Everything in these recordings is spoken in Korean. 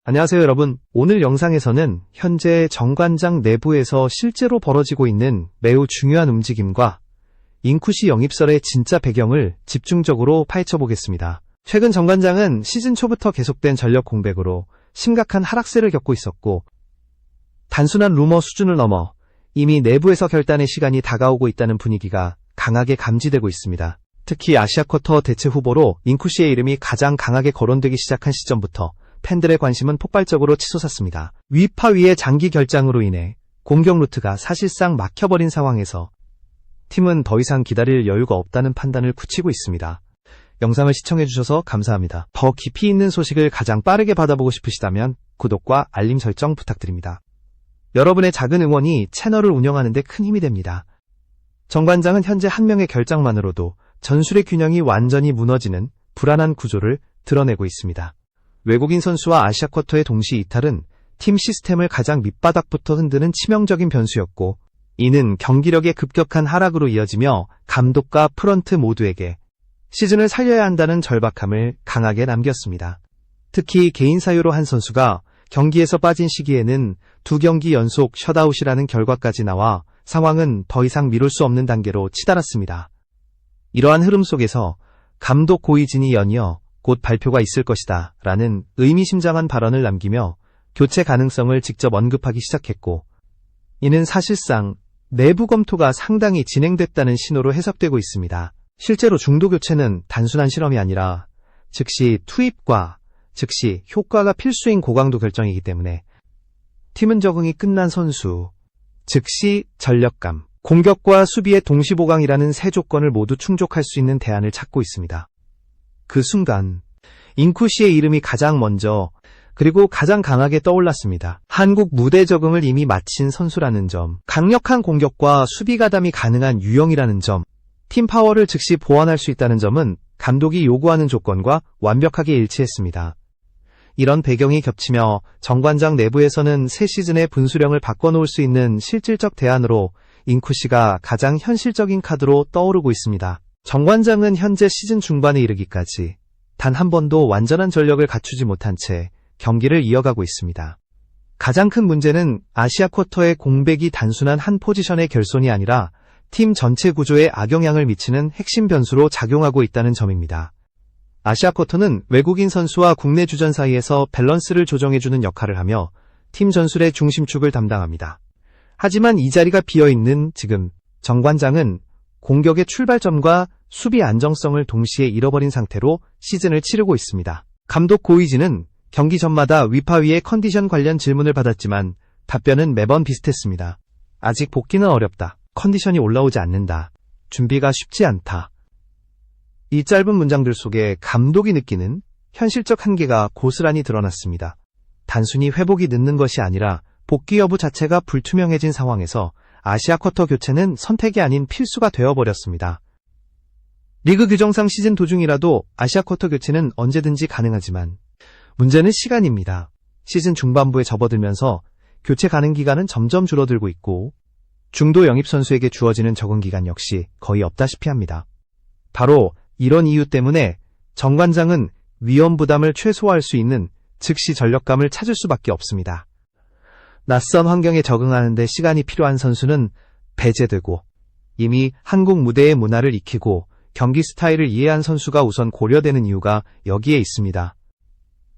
안녕하세요 여러분. 오늘 영상에서는 현재 정관장 내부에서 실제로 벌어지고 있는 매우 중요한 움직임과 인쿠시 영입설의 진짜 배경을 집중적으로 파헤쳐 보겠습니다. 최근 정관장은 시즌 초부터 계속된 전력 공백으로 심각한 하락세를 겪고 있었고, 단순한 루머 수준을 넘어 이미 내부에서 결단의 시간이 다가오고 있다는 분위기가 강하게 감지되고 있습니다. 특히 아시아쿼터 대체 후보로 인쿠시의 이름이 가장 강하게 거론되기 시작한 시점부터 팬들의 관심은 폭발적으로 치솟았습니다. 위파 위의 장기 결장으로 인해 공격 루트가 사실상 막혀버린 상황에서 팀은 더 이상 기다릴 여유가 없다는 판단을 굳히고 있습니다. 영상을 시청해주셔서 감사합니다. 더 깊이 있는 소식을 가장 빠르게 받아보고 싶으시다면 구독과 알림 설정 부탁드립니다. 여러분의 작은 응원이 채널을 운영하는 데 큰 힘이 됩니다. 정관장은 현재 한 명의 결장만으로도 전술의 균형이 완전히 무너지는 불안한 구조를 드러내고 있습니다. 외국인 선수와 아시아쿼터의 동시 이탈은 팀 시스템을 가장 밑바닥부터 흔드는 치명적인 변수였고, 이는 경기력의 급격한 하락으로 이어지며 감독과 프런트 모두에게 시즌을 살려야 한다는 절박함을 강하게 남겼습니다. 특히 개인 사유로 한 선수가 경기에서 빠진 시기에는 2경기 연속 셧아웃이라는 결과까지 나와 상황은 더 이상 미룰 수 없는 단계로 치달았습니다. 이러한 흐름 속에서 감독 고이진이 연이어 곧 발표가 있을 것이다 라는 의미심장한 발언을 남기며 교체 가능성을 직접 언급하기 시작했고, 이는 사실상 내부 검토가 상당히 진행됐다는 신호로 해석되고 있습니다. 실제로 중도 교체는 단순한 실험이 아니라 즉시 투입과 즉시 효과가 필수인 고강도 결정이기 때문에 팀은 적응이 끝난 선수, 즉시 전력감, 공격과 수비의 동시보강이라는 세 조건을 모두 충족할 수 있는 대안을 찾고 있습니다. 그 순간 인쿠시의 이름이 가장 먼저 그리고 가장 강하게 떠올랐습니다. 한국 무대 적응을 이미 마친 선수라는 점, 강력한 공격과 수비 가담이 가능한 유형이라는 점, 팀 파워를 즉시 보완할 수 있다는 점은 감독이 요구하는 조건과 완벽하게 일치했습니다. 이런 배경이 겹치며 정관장 내부에서는 새 시즌의 분수령을 바꿔놓을 수 있는 실질적 대안으로 인쿠시가 가장 현실적인 카드로 떠오르고 있습니다. 정관장은 현재 시즌 중반에 이르기까지 단 한 번도 완전한 전력을 갖추지 못한 채 경기를 이어가고 있습니다. 가장 큰 문제는 아시아쿼터의 공백이 단순한 한 포지션의 결손이 아니라 팀 전체 구조에 악영향을 미치는 핵심 변수로 작용하고 있다는 점입니다. 아시아쿼터는 외국인 선수와 국내 주전 사이에서 밸런스를 조정해주는 역할을 하며 팀 전술의 중심축을 담당합니다. 하지만 이 자리가 비어있는 지금 정관장은 공격의 출발점과 수비 안정성을 동시에 잃어버린 상태로 시즌을 치르고 있습니다. 감독 고이진은 경기 전마다 위파 위의 컨디션 관련 질문을 받았지만 답변은 매번 비슷했습니다. 아직 복귀는 어렵다. 컨디션이 올라오지 않는다. 준비가 쉽지 않다. 이 짧은 문장들 속에 감독이 느끼는 현실적 한계가 고스란히 드러났습니다. 단순히 회복이 늦는 것이 아니라 복귀 여부 자체가 불투명해진 상황에서 아시아쿼터 교체는 선택이 아닌 필수가 되어버렸습니다. 리그 규정상 시즌 도중이라도 아시아쿼터 교체는 언제든지 가능하지만 문제는 시간입니다. 시즌 중반부에 접어들면서 교체 가능 기간은 점점 줄어들고 있고, 중도 영입 선수에게 주어지는 적응 기간 역시 거의 없다시피 합니다. 바로 이런 이유 때문에 정관장은 위험 부담을 최소화할 수 있는 즉시 전력감을 찾을 수밖에 없습니다. 낯선 환경에 적응하는 데 시간이 필요한 선수는 배제되고, 이미 한국 무대의 문화를 익히고 경기 스타일을 이해한 선수가 우선 고려되는 이유가 여기에 있습니다.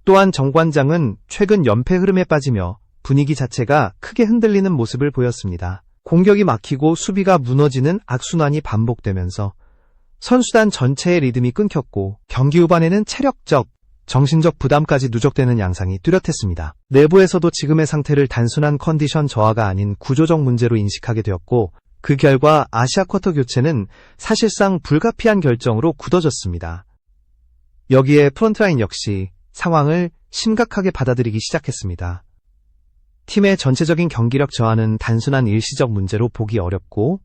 또한 정관장은 최근 연패 흐름에 빠지며 분위기 자체가 크게 흔들리는 모습을 보였습니다. 공격이 막히고 수비가 무너지는 악순환이 반복되면서 선수단 전체의 리듬이 끊겼고, 경기 후반에는 체력적, 정신적 부담까지 누적되는 양상이 뚜렷했습니다. 내부에서도 지금의 상태를 단순한 컨디션 저하가 아닌 구조적 문제로 인식하게 되었고, 그 결과 아시아쿼터 교체는 사실상 불가피한 결정으로 굳어졌습니다. 여기에 프론트라인 역시 상황을 심각하게 받아들이기 시작했습니다. 팀의 전체적인 경기력 저하는 단순한 일시적 문제로 보기 어렵고,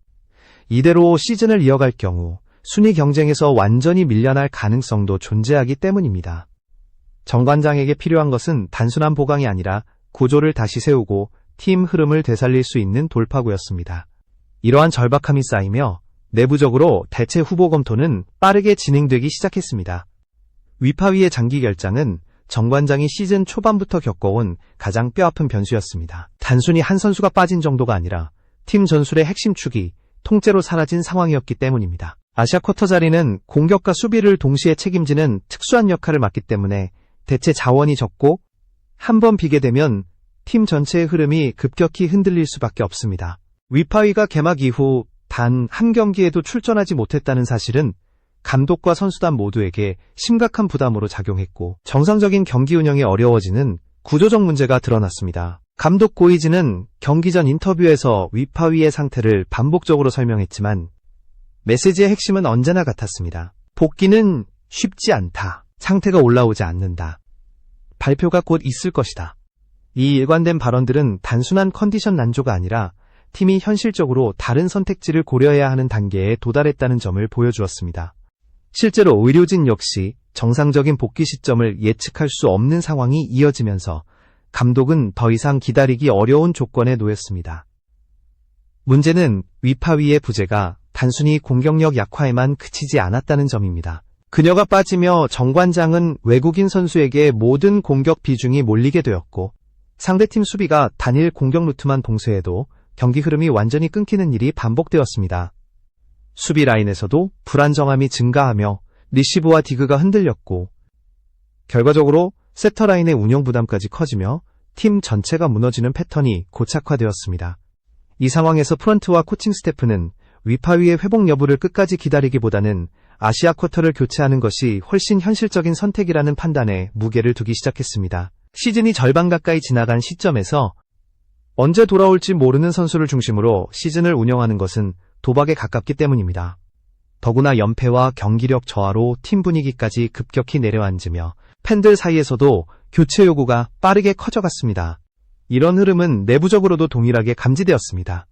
이대로 시즌을 이어갈 경우 순위 경쟁에서 완전히 밀려날 가능성도 존재하기 때문입니다. 정관장에게 필요한 것은 단순한 보강이 아니라 구조를 다시 세우고 팀 흐름을 되살릴 수 있는 돌파구였습니다. 이러한 절박함이 쌓이며 내부적으로 대체 후보 검토는 빠르게 진행되기 시작했습니다. 위파 위의 장기 결장은 정관장이 시즌 초반부터 겪어온 가장 뼈아픈 변수였습니다. 단순히 한 선수가 빠진 정도가 아니라 팀 전술의 핵심 축이 통째로 사라진 상황이었기 때문입니다. 아시아 쿼터 자리는 공격과 수비를 동시에 책임지는 특수한 역할을 맡기 때문에 대체 자원이 적고 한 번 비게 되면 팀 전체의 흐름이 급격히 흔들릴 수밖에 없습니다. 위파위가 개막 이후 단 한 경기에도 출전하지 못했다는 사실은 감독과 선수단 모두에게 심각한 부담으로 작용했고 정상적인 경기 운영이 어려워지는 구조적 문제가 드러났습니다. 감독 고이즈는 경기 전 인터뷰에서 위파위의 상태를 반복적으로 설명했지만 메시지의 핵심은 언제나 같았습니다. 복귀는 쉽지 않다. 상태가 올라오지 않는다. 발표가 곧 있을 것이다. 이 일관된 발언들은 단순한 컨디션 난조가 아니라 팀이 현실적으로 다른 선택지를 고려해야 하는 단계에 도달했다는 점을 보여주었습니다. 실제로 의료진 역시 정상적인 복귀 시점을 예측할 수 없는 상황이 이어지면서 감독은 더 이상 기다리기 어려운 조건에 놓였습니다. 문제는 위파위의 부재가 단순히 공격력 약화에만 그치지 않았다는 점입니다. 그녀가 빠지며 정관장은 외국인 선수에게 모든 공격 비중이 몰리게 되었고 상대팀 수비가 단일 공격 루트만 봉쇄해도 경기 흐름이 완전히 끊기는 일이 반복되었습니다. 수비 라인에서도 불안정함이 증가하며 리시브와 디그가 흔들렸고 결과적으로 세터 라인의 운영 부담까지 커지며 팀 전체가 무너지는 패턴이 고착화되었습니다. 이 상황에서 프런트와 코칭 스태프는 위파위의 회복 여부를 끝까지 기다리기보다는 아시아 쿼터를 교체하는 것이 훨씬 현실적인 선택이라는 판단에 무게를 두기 시작했습니다. 시즌이 절반 가까이 지나간 시점에서 언제 돌아올지 모르는 선수를 중심으로 시즌을 운영하는 것은 도박에 가깝기 때문입니다. 더구나 연패와 경기력 저하로 팀 분위기까지 급격히 내려앉으며 팬들 사이에서도 교체 요구가 빠르게 커져갔습니다. 이런 흐름은 내부적으로도 동일하게 감지되었습니다.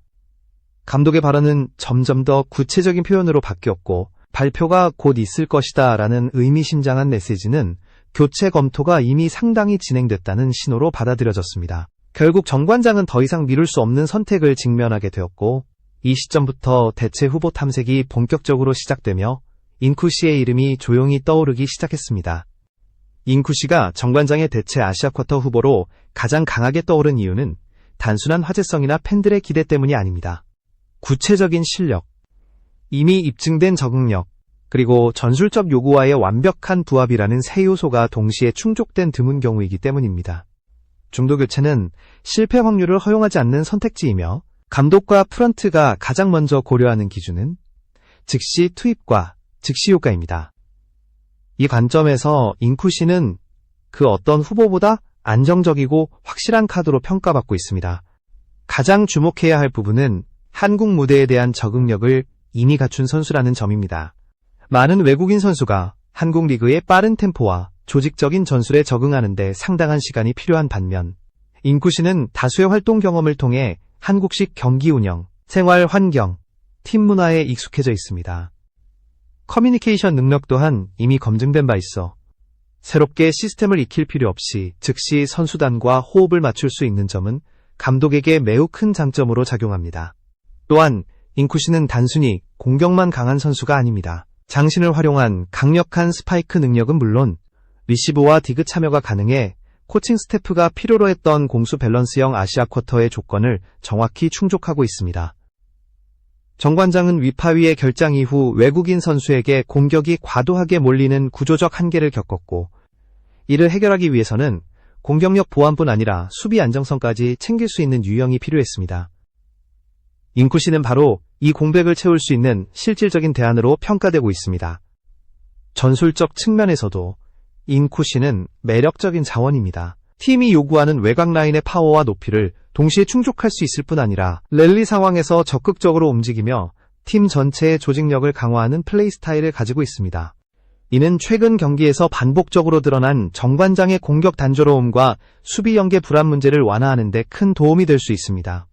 감독의 발언은 점점 더 구체적인 표현으로 바뀌었고 발표가 곧 있을 것이다 라는 의미심장한 메시지는 교체 검토가 이미 상당히 진행됐다는 신호로 받아들여졌습니다. 결국 정관장은 더 이상 미룰 수 없는 선택을 직면하게 되었고 이 시점부터 대체 후보 탐색이 본격적으로 시작되며 인쿠시의 이름이 조용히 떠오르기 시작했습니다. 인쿠시가 정관장의 대체 아시아 쿼터 후보로 가장 강하게 떠오른 이유는 단순한 화제성이나 팬들의 기대 때문이 아닙니다. 구체적인 실력, 이미 입증된 적응력, 그리고 전술적 요구와의 완벽한 부합이라는 세 요소가 동시에 충족된 드문 경우이기 때문입니다. 중도 교체는 실패 확률을 허용하지 않는 선택지이며 감독과 프런트가 가장 먼저 고려하는 기준은 즉시 투입과 즉시 효과입니다. 이 관점에서 인쿠시는 그 어떤 후보보다 안정적이고 확실한 카드로 평가받고 있습니다. 가장 주목해야 할 부분은 한국 무대에 대한 적응력을 이미 갖춘 선수라는 점입니다. 많은 외국인 선수가 한국 리그의 빠른 템포와 조직적인 전술에 적응하는 데 상당한 시간이 필요한 반면 인쿠시는 다수의 활동 경험을 통해 한국식 경기 운영, 생활 환경, 팀 문화에 익숙해져 있습니다. 커뮤니케이션 능력 또한 이미 검증된 바 있어 새롭게 시스템을 익힐 필요 없이 즉시 선수단과 호흡을 맞출 수 있는 점은 감독에게 매우 큰 장점으로 작용합니다. 또한 인쿠시는 단순히 공격만 강한 선수가 아닙니다. 장신을 활용한 강력한 스파이크 능력은 물론 리시브와 디그 참여가 가능해 코칭 스태프가 필요로 했던 공수 밸런스형 아시아 쿼터의 조건을 정확히 충족하고 있습니다. 정관장은 위파위의 결장 이후 외국인 선수에게 공격이 과도하게 몰리는 구조적 한계를 겪었고 이를 해결하기 위해서는 공격력 보완뿐 아니라 수비 안정성까지 챙길 수 있는 유형이 필요했습니다. 인쿠시는 바로 이 공백을 채울 수 있는 실질적인 대안으로 평가되고 있습니다. 전술적 측면에서도 인쿠시는 매력적인 자원입니다. 팀이 요구하는 외곽 라인의 파워와 높이를 동시에 충족할 수 있을 뿐 아니라 랠리 상황에서 적극적으로 움직이며 팀 전체의 조직력을 강화하는 플레이 스타일을 가지고 있습니다. 이는 최근 경기에서 반복적으로 드러난 정관장의 공격 단조로움과 수비 연계 불안 문제를 완화하는 데 큰 도움이 될 수 있습니다.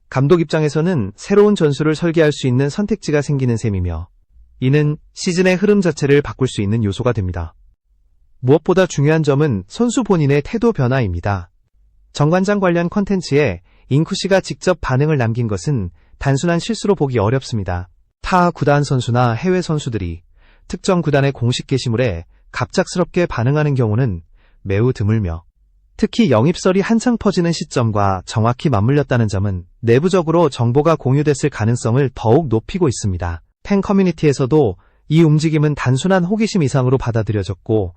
감독 입장에서는 새로운 전술을 설계할 수 있는 선택지가 생기는 셈이며 이는 시즌의 흐름 자체를 바꿀 수 있는 요소가 됩니다. 무엇보다 중요한 점은 선수 본인의 태도 변화입니다. 정관장 관련 콘텐츠에 인쿠시가 직접 반응을 남긴 것은 단순한 실수로 보기 어렵습니다. 타 구단 선수나 해외 선수들이 특정 구단의 공식 게시물에 갑작스럽게 반응하는 경우는 매우 드물며 특히 영입설이 한창 퍼지는 시점과 정확히 맞물렸다는 점은 내부적으로 정보가 공유됐을 가능성을 더욱 높이고 있습니다. 팬 커뮤니티에서도 이 움직임은 단순한 호기심 이상으로 받아들여졌고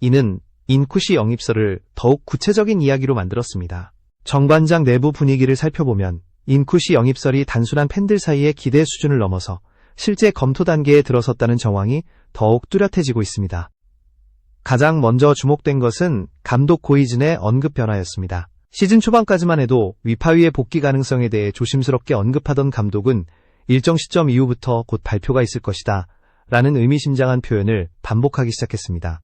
이는 인쿠시 영입설을 더욱 구체적인 이야기로 만들었습니다. 정관장 내부 분위기를 살펴보면 인쿠시 영입설이 단순한 팬들 사이의 기대 수준을 넘어서 실제 검토 단계에 들어섰다는 정황이 더욱 뚜렷해지고 있습니다. 가장 먼저 주목된 것은 감독 고이즌의 언급 변화였습니다. 시즌 초반까지만 해도 위파위의 복귀 가능성에 대해 조심스럽게 언급하던 감독은 일정 시점 이후부터 곧 발표가 있을 것이다 라는 의미심장한 표현을 반복하기 시작했습니다.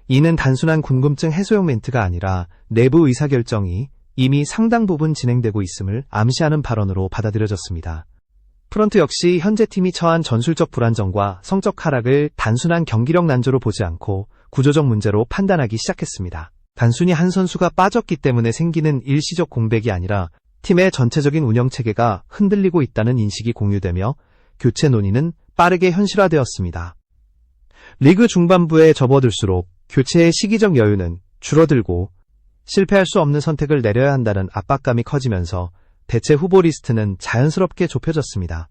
이는 단순한 궁금증 해소용 멘트가 아니라 내부 의사결정이 이미 상당 부분 진행되고 있음을 암시하는 발언으로 받아들여졌습니다. 프런트 역시 현재 팀이 처한 전술적 불안정과 성적 하락을 단순한 경기력 난조로 보지 않고 구조적 문제로 판단하기 시작했습니다. 단순히 한 선수가 빠졌기 때문에 생기는 일시적 공백이 아니라 팀의 전체적인 운영체계가 흔들리고 있다는 인식이 공유되며 교체 논의는 빠르게 현실화되었습니다. 리그 중반부에 접어들수록 교체의 시기적 여유는 줄어들고 실패할 수 없는 선택을 내려야 한다는 압박감이 커지면서 대체 후보 리스트는 자연스럽게 좁혀졌습니다.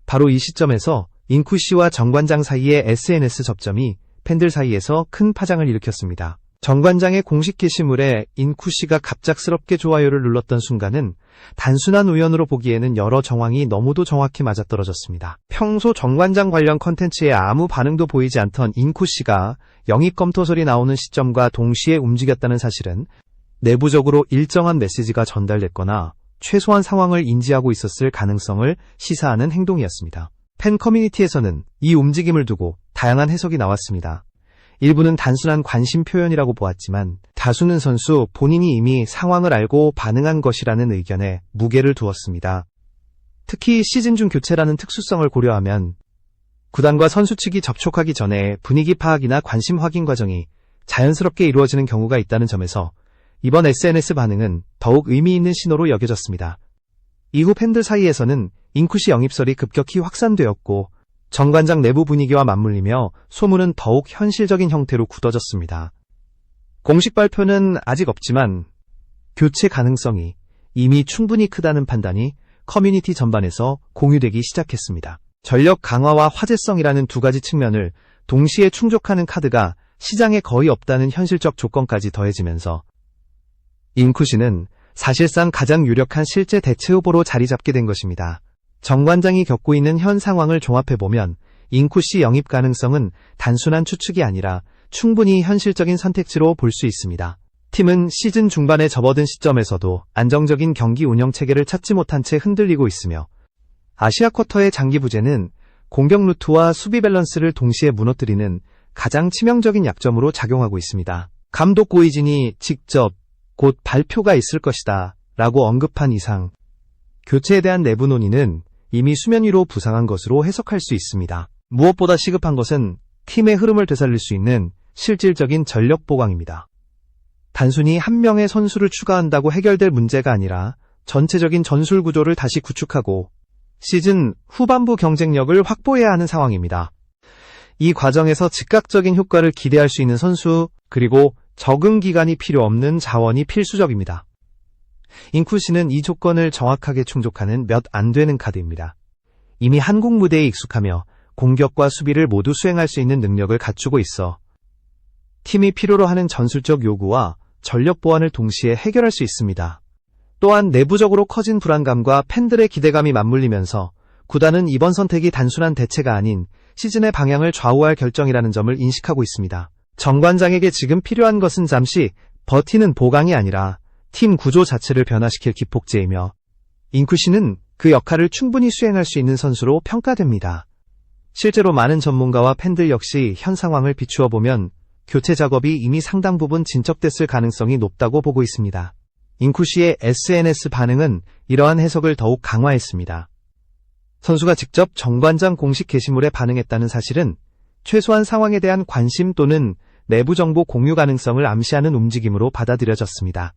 바로 이 시점에서 인쿠시와 정관장 사이의 SNS 접점이 팬들 사이에서 큰 파장을 일으켰습니다. 정관장의 공식 게시물에 인쿠시가 갑작스럽게 좋아요를 눌렀던 순간은 단순한 우연으로 보기에는 여러 정황이 너무도 정확히 맞아떨어졌습니다. 평소 정관장 관련 컨텐츠에 아무 반응도 보이지 않던 인쿠시가 영입 검토설이 나오는 시점과 동시에 움직였다는 사실은 내부적으로 일정한 메시지가 전달됐거나 최소한 상황을 인지하고 있었을 가능성을 시사하는 행동이었습니다. 팬 커뮤니티에서는 이 움직임을 두고 다양한 해석이 나왔습니다. 일부는 단순한 관심 표현이라고 보았지만 다수는 선수 본인이 이미 상황을 알고 반응한 것이라는 의견에 무게를 두었습니다. 특히 시즌 중 교체라는 특수성을 고려하면 구단과 선수 측이 접촉하기 전에 분위기 파악이나 관심 확인 과정이 자연스럽게 이루어지는 경우가 있다는 점에서 이번 SNS 반응은 더욱 의미 있는 신호로 여겨졌습니다. 이후 팬들 사이에서는 인쿠시 영입설이 급격히 확산되었고 정관장 내부 분위기와 맞물리며 소문은 더욱 현실적인 형태로 굳어졌습니다. 공식 발표는 아직 없지만 교체 가능성이 이미 충분히 크다는 판단이 커뮤니티 전반에서 공유되기 시작했습니다. 전력 강화와 화제성이라는 두 가지 측면을 동시에 충족하는 카드가 시장에 거의 없다는 현실적 조건까지 더해지면서 인쿠시는 사실상 가장 유력한 실제 대체 후보로 자리 잡게 된 것입니다. 정관장이 겪고 있는 현 상황을 종합해보면 인쿠시 영입 가능성은 단순한 추측이 아니라 충분히 현실적인 선택지로 볼 수 있습니다. 팀은 시즌 중반에 접어든 시점에서도 안정적인 경기 운영 체계를 찾지 못한 채 흔들리고 있으며 아시아 쿼터의 장기 부재는 공격 루트와 수비 밸런스를 동시에 무너뜨리는 가장 치명적인 약점으로 작용하고 있습니다. 감독 고이진이 직접 곧 발표가 있을 것이다 라고 언급한 이상 교체에 대한 내부 논의는 이미 수면 위로 부상한 것으로 해석할 수 있습니다. 무엇보다 시급한 것은 팀의 흐름을 되살릴 수 있는 실질적인 전력 보강입니다. 단순히 한 명의 선수를 추가한다고 해결될 문제가 아니라 전체적인 전술 구조를 다시 구축하고 시즌 후반부 경쟁력을 확보해야 하는 상황입니다. 이 과정에서 즉각적인 효과를 기대할 수 있는 선수 그리고 적응 기간이 필요 없는 자원이 필수적입니다. 인쿠시는 이 조건을 정확하게 충족하는 몇 안 되는 카드입니다. 이미 한국 무대에 익숙하며 공격과 수비를 모두 수행할 수 있는 능력을 갖추고 있어 팀이 필요로 하는 전술적 요구와 전력 보완을 동시에 해결할 수 있습니다. 또한 내부적으로 커진 불안감과 팬들의 기대감이 맞물리면서 구단은 이번 선택이 단순한 대체가 아닌 시즌의 방향을 좌우할 결정이라는 점을 인식하고 있습니다. 정관장에게 지금 필요한 것은 잠시 버티는 보강이 아니라 팀 구조 자체를 변화시킬 기폭제이며 인쿠시는 그 역할을 충분히 수행할 수 있는 선수로 평가됩니다. 실제로 많은 전문가와 팬들 역시 현 상황을 비추어 보면 교체 작업이 이미 상당 부분 진척됐을 가능성이 높다고 보고 있습니다. 인쿠시의 SNS 반응은 이러한 해석을 더욱 강화했습니다. 선수가 직접 정관장 공식 게시물에 반응했다는 사실은 최소한 상황에 대한 관심 또는 내부 정보 공유 가능성을 암시하는 움직임으로 받아들여졌습니다.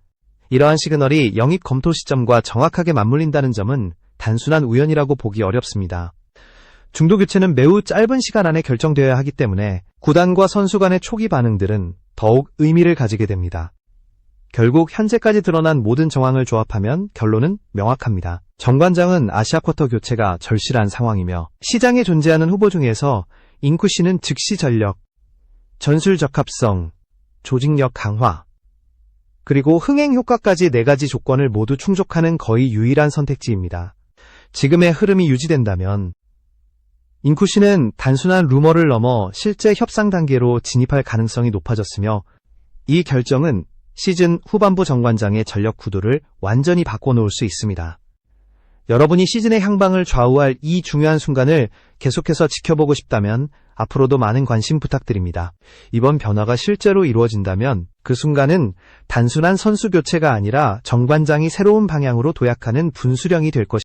이러한 시그널이 영입 검토 시점과 정확하게 맞물린다는 점은 단순한 우연이라고 보기 어렵습니다. 중도 교체는 매우 짧은 시간 안에 결정되어야 하기 때문에 구단과 선수 간의 초기 반응들은 더욱 의미를 가지게 됩니다. 결국 현재까지 드러난 모든 정황을 조합하면 결론은 명확합니다. 정관장은 아시아 쿼터 교체가 절실한 상황이며 시장에 존재하는 후보 중에서 잉쿠시는 즉시 전력, 전술 적합성, 조직력 강화, 그리고 흥행 효과까지 4가지 조건을 모두 충족하는 거의 유일한 선택지입니다. 지금의 흐름이 유지된다면 잉쿠시는 단순한 루머를 넘어 실제 협상 단계로 진입할 가능성이 높아졌으며 이 결정은 시즌 후반부 정관장의 전력 구도를 완전히 바꿔놓을 수 있습니다. 여러분이 시즌의 향방을 좌우할 이 중요한 순간을 계속해서 지켜보고 싶다면 앞으로도 많은 관심 부탁드립니다. 이번 변화가 실제로 이루어진다면 그 순간은 단순한 선수 교체가 아니라 정관장이 새로운 방향으로 도약하는 분수령이 될 것입니다.